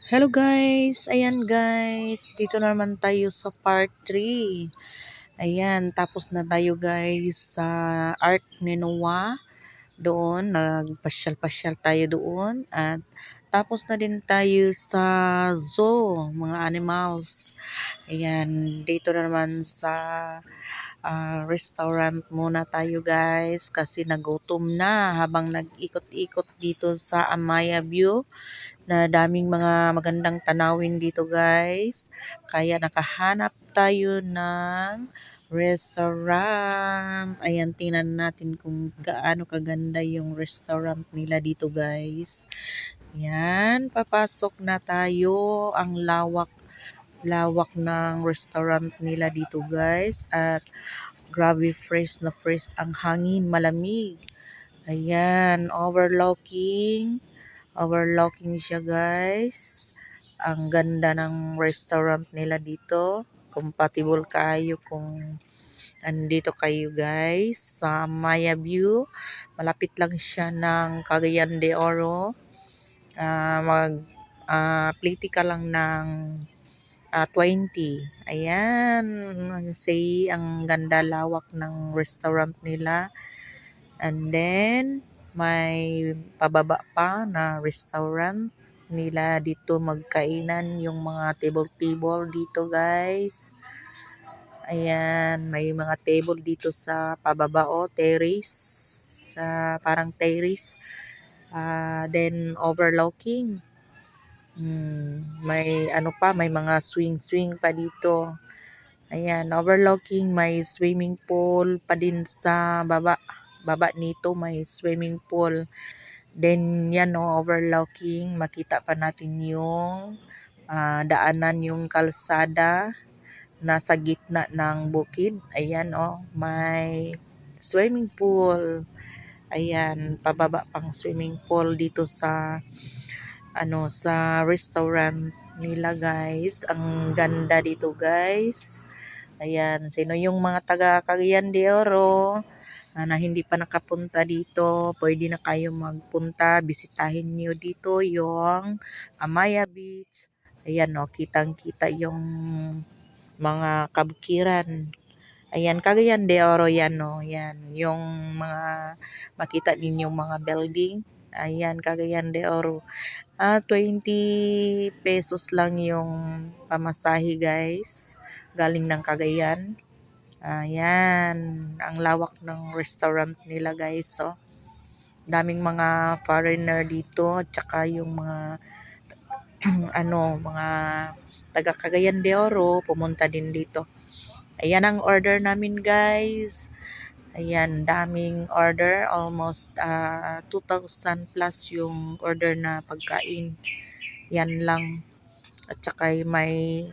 Hello guys! Ayan guys, dito na naman tayo sa part 3. Ayan, tapos na tayo guys sa Ark ni Noah. Doon, nagpasyal-pasyal tayo doon. At tapos na din tayo sa zoo, mga animals. Ayan, dito na naman sa restaurant muna tayo guys. Kasi nagutom na habang nag-ikot-ikot dito sa Amaya View na daming mga magandang tanawin dito guys. Kaya nakahanap tayo ng restaurant. Ayan, tingnan natin kung gaano kaganda yung restaurant nila dito guys. Yan, papasok na tayo. Ang lawak ng restaurant nila dito guys. At grabe fresh na fresh ang hangin, malamig. Ayan, overlooking siya guys. Ang ganda ng restaurant nila dito. Compatible kayo kung andito kayo guys sa Maya View. Malapit lang siya ng Cagayan de Oro. Pliti ka lang ng 20. Ayan. Say, ang ganda lawak ng restaurant nila. And then, may pababa pa na restaurant nila dito magkainan yung mga table dito guys. Ayan, may mga table dito sa pababa terrace. Parang terrace. Then overlooking. May ano pa, may mga swing pa dito. Ayan, overlooking, may swimming pool pa din sa baba. Baba nito may swimming pool. Then yan overlooking, makita pa natin yung daanan, yung kalsada nasa gitna ng bukid. Ayan may swimming pool. Ayan, pababa pang swimming pool dito sa sa restaurant nila guys. Ang ganda dito guys. Ayan, sino yung mga taga Cagayan de Oro na hindi pa nakapunta dito, pwede na kayo magpunta, bisitahin niyo dito yung Amaya Beach. Ayan kitang-kita yung mga kabukiran. Ayan, Cagayan de Oro yan yan, yung mga makita ninyong mga building. Ayan, Cagayan de Oro. 20 pesos lang yung pamasahe guys, galing ng Cagayan. Ayan, ang lawak ng restaurant nila guys. Daming mga foreigner dito, tsaka yung mga mga taga Cagayan de Oro pumunta din dito. Ayan ang order namin guys. Ayan, daming order, almost 2,000 plus yung order na pagkain. Yan lang. At saka may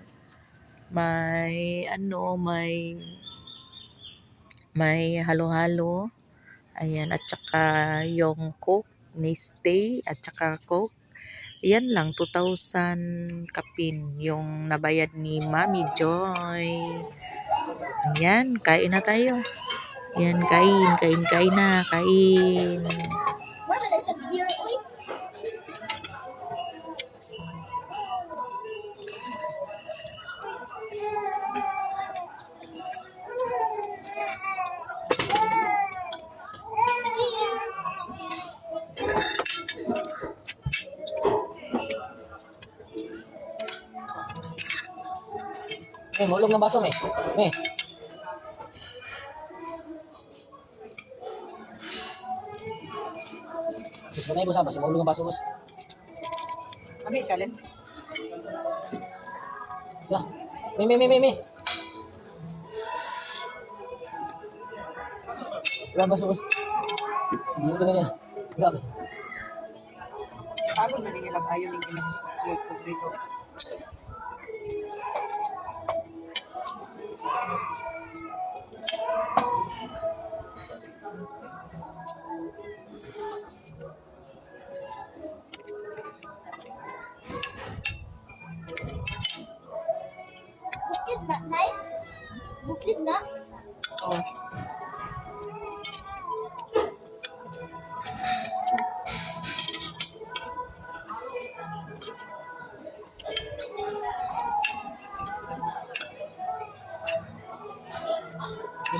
halo-halo. Ayan, at saka yung Coke, Neste, at saka Coke. Yan lang, 2,000 kapin yung nabayad ni Mami Joy. Ayan, kain na tayo. Yan, kain na, kain. Mahulog ng baso, Me. Gusto na ibos si mahulog ng baso, boss. Ano yung challenge? Ya. Me. Ilang baso, boss. Hindi ko na niya. Grabe. Pagod na nila ayaw ng ilang dito. Bukid na, nice. Bukid na. Oh.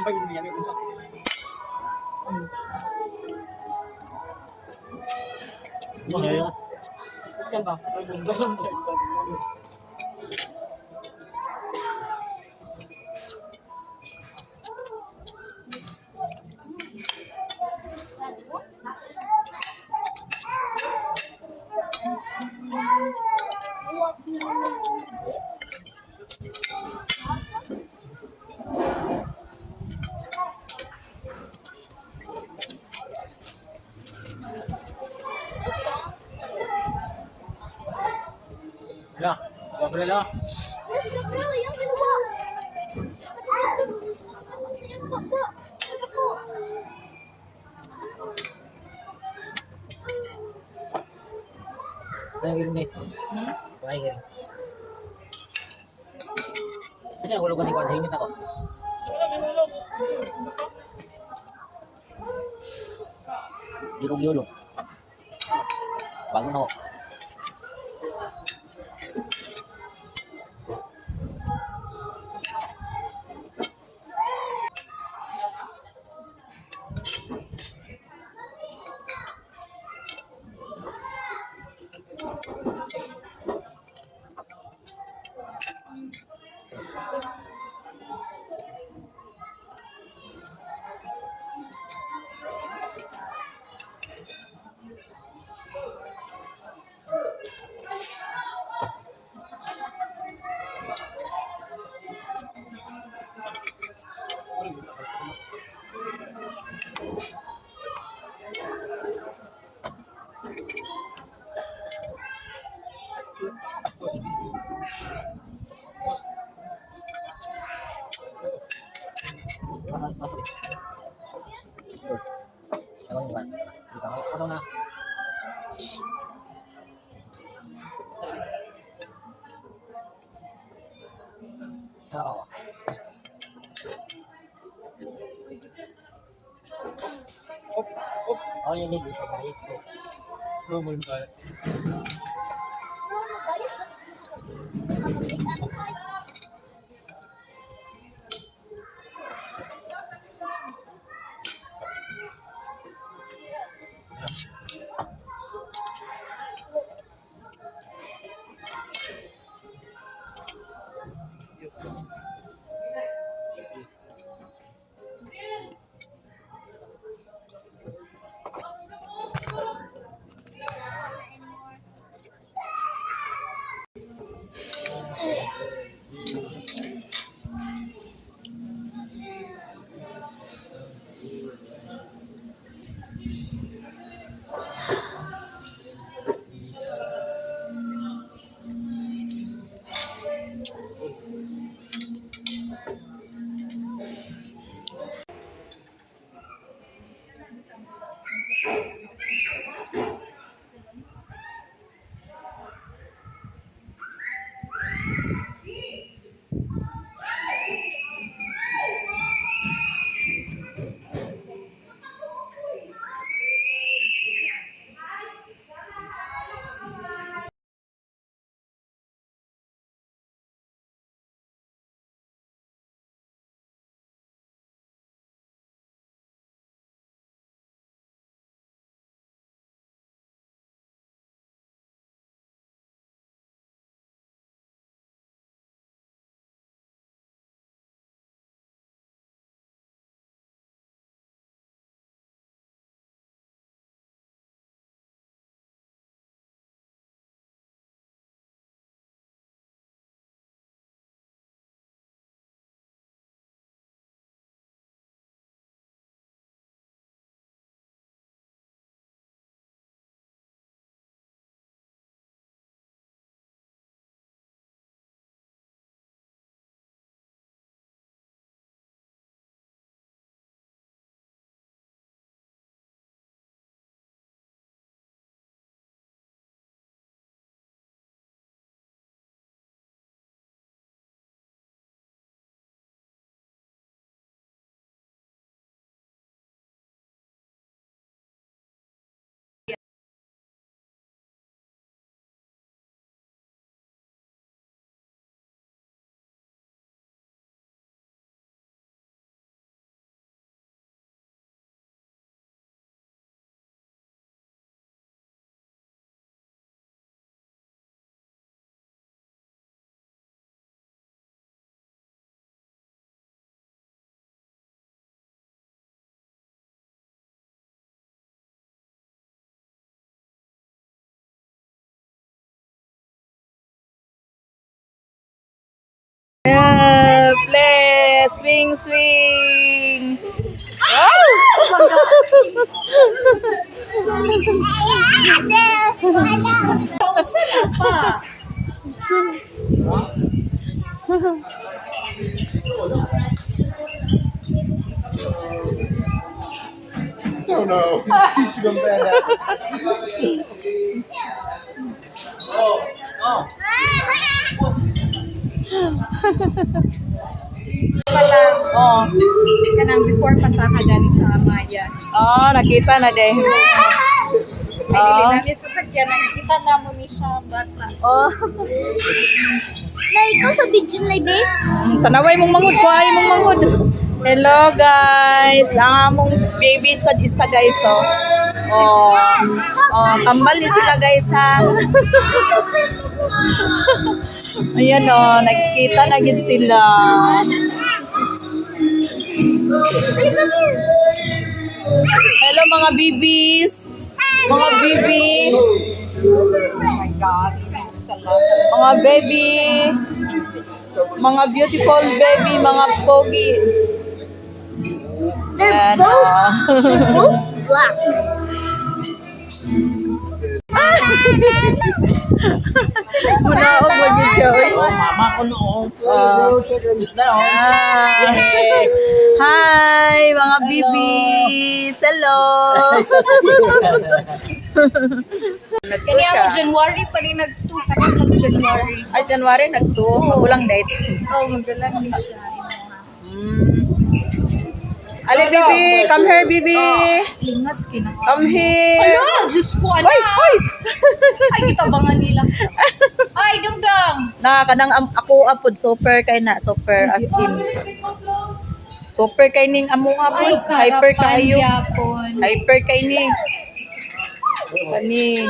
Ano yun? Special ba? Wala. Sobrang lang. Gabriel, yang kedua. Saya buka. Aku. Kaya giring eh. Kaya giring. Kasi nagulugan ni Kwan. Singit ako. Di ko giyulong. Bago na ako. Pasok eh. Ewan yung Kwan. Di ka pasok na. Oo. All you need is a diet coke. No, diet. Yeah, play, swing, swing. Oh! Oh no, he's teaching them bad habits. Oh. Kanang before pa sa kadali sa Amaya. Oh, nakita na din. Ay, dili Oh. namin sasakyan. Nakikita na mo ni siya bata. Oh. Na ikaw sa video na, babe? Tanaway mong mangod ko, ay mong mangod. Hello guys, ang among baby sa isa guys oh. Oh. Oh, kambal ni sila guys ha. Ayan oh, nagkita na gid sila. Hello mga bibis. Mga bibi. Oh my God. Salamat. Mga baby. Mga beautiful baby, mga pogi. They're Ayan, both, oh. they're both black. Munaog mag-video. Mama ko noon. Oh. Na oh. Hi! Hi, mga bibis! Hello! Kani ako January pa rin nag January. Ay, January nagto. Magulang date. Oh, magalang ni siya. Ali, bibi! Come here, bibi! Lingas kinaka. Come here! Ano? Diyos ko, ano? Hoy! Hoy! Ay, kitabangan nila. Ay, dungdang. Kanang ako apod super kay na super as in super kay ning amo Ay, apod hyper kayo Japon. hyper kay ni kani